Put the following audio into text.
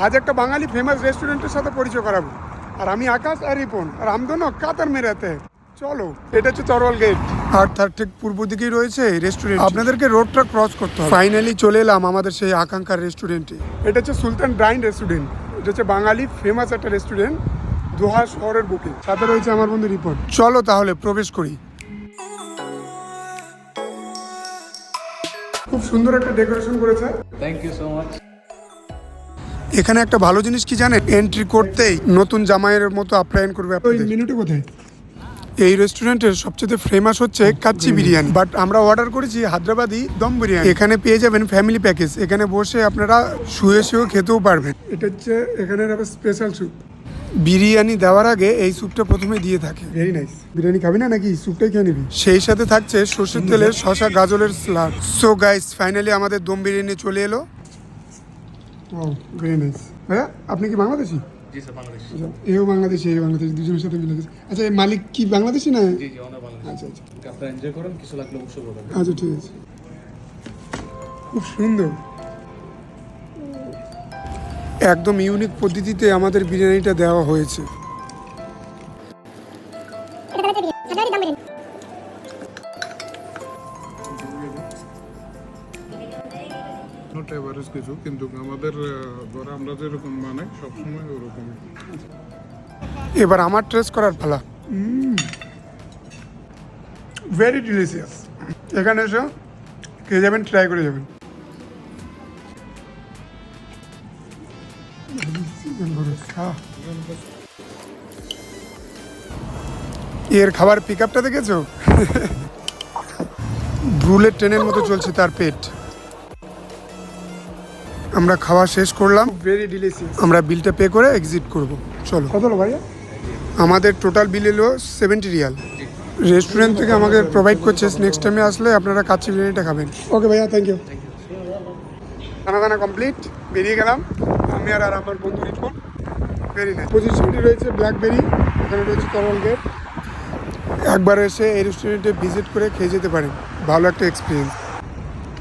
আজ একটা বাঙালি ফেমাস রেস্টুরেন্টের সাথে পরিচয় করাবো। আর আমি আকাশ আর রিপন, আর আমদোনো কাতার মেরাতে। চলো, এটা হচ্ছে তরোয়াল গেট, আর তার ঠিক পূর্ব দিকেই রয়েছে এই রেস্টুরেন্ট। আপনাদেরকে রোডটা ক্রস করতে হবে। ফাইনালি চলে এলাম আমাদের সেই আকাঙ্ক্ষার রেস্টুরেন্টে। এটা হচ্ছে সুলতান ডাইন রেস্টুরেন্ট। এটা হচ্ছে বাঙালি ফেমাস একটা রেস্টুরেন্ট, দোহা শহরের বুকে। সাথে রয়েছে আমার বন্ধু রিপন। চলো তাহলে প্রবেশ করি। খুব সুন্দর একটা ডেকোরেশন করেছে। Thank you so much. এখানে একটা ভালো জিনিস কি জানেন, এন্ট্রি করতেই নতুন জামাইয়ের মতো আপ্যায়ন করবে। ওই মেনুটা কোথায়? এই রেস্টুরেন্টের সবচেয়ে ফেমাস হচ্ছে কাচ্চি বিরিয়ানি, বাট আমরা অর্ডার করেছি হায়দ্রাবাদি দম বিরিয়ানি। এখানে পেয়ে যাবেন ফ্যামিলি প্যাকেজ, এখানে বসে আপনারা শুয়ে শুয়েও খেতেও পারবেন। এটা হচ্ছে এখানের স্পেশাল স্যুপ। বিরিয়ানি দেওয়ার আগে এই স্যুপটা প্রথমে দিয়ে থাকে। Very nice. বিরিয়ানি খাবি না নাকি স্যুপটাই খেয়ে নিবি? সেই সাথে থাকছে সর্ষের তেলের শসা গাজলের স্যালাড। সো গাইস, ফাইনালি আমাদের দম বিরিয়ানি চলে এলো। Wow, very nice. ভাইয়া, আপনি কি বাংলাদেশি? জি স্যার, বাংলাদেশি। আচ্ছা, এও বাংলাদেশি, এই বাংলাদেশি, দুজনের সাথে মিলে গেছে। আচ্ছা, এই মালিক কি বাংলাদেশি না? জি জি, অনেক বাংলাদেশি। আচ্ছা আচ্ছা আপনারা এনজয় করেন, কিছু লাগলে অবশ্যই বলবেন। আচ্ছা, ঠিক আছে। খুব সুন্দর, একদম ইউনিক পদ্ধতিতে আমাদের বিরিয়ানিটা দেওয়া হয়েছে। এভারেজ কিছু, কিন্তু আমাদের ধরে আমরা যেরকম বানাই সবসময় ওরকমই। এবার আমার ট্রেস করার পালা। Very delicious. এখানে এসে খেয়ে যাবেন, ট্রাই করে যাবেন। এর খাবার পিক আপটা দেখেছো? ব্রুলেট ট্রেনের মতো চলছে তার পেট। আমরা খাওয়া শেষ করলাম, ভেরি ডিলিশিয়াস। আমরা বিলটা পে করে এক্সিট করব। চলো। কত হলো ভাইয়া? আমাদের টোটাল বিল এলো 70 রিয়াল। রেস্টুরেন্ট থেকে আমাকে প্রোভাইড করছে। নেক্সট টাইমে আসলে আপনারা কাচ্চি বিরিয়ানিটা খাবেন। ওকে ভাইয়া, থ্যাংক ইউ। খানা দানা কমপ্লিট, বেরিয়ে গেলাম আমি আর আমার বন্ধু রিপন। Very nice. পজিশনটি রয়েছে ব্ল্যাকবেরি, এখানে রয়েছে তরল গেট। একবার এসে এই রেস্টুরেন্টে ভিজিট করে খেয়ে যেতে পারেন, ভালো একটা এক্সপিরিয়েন্স।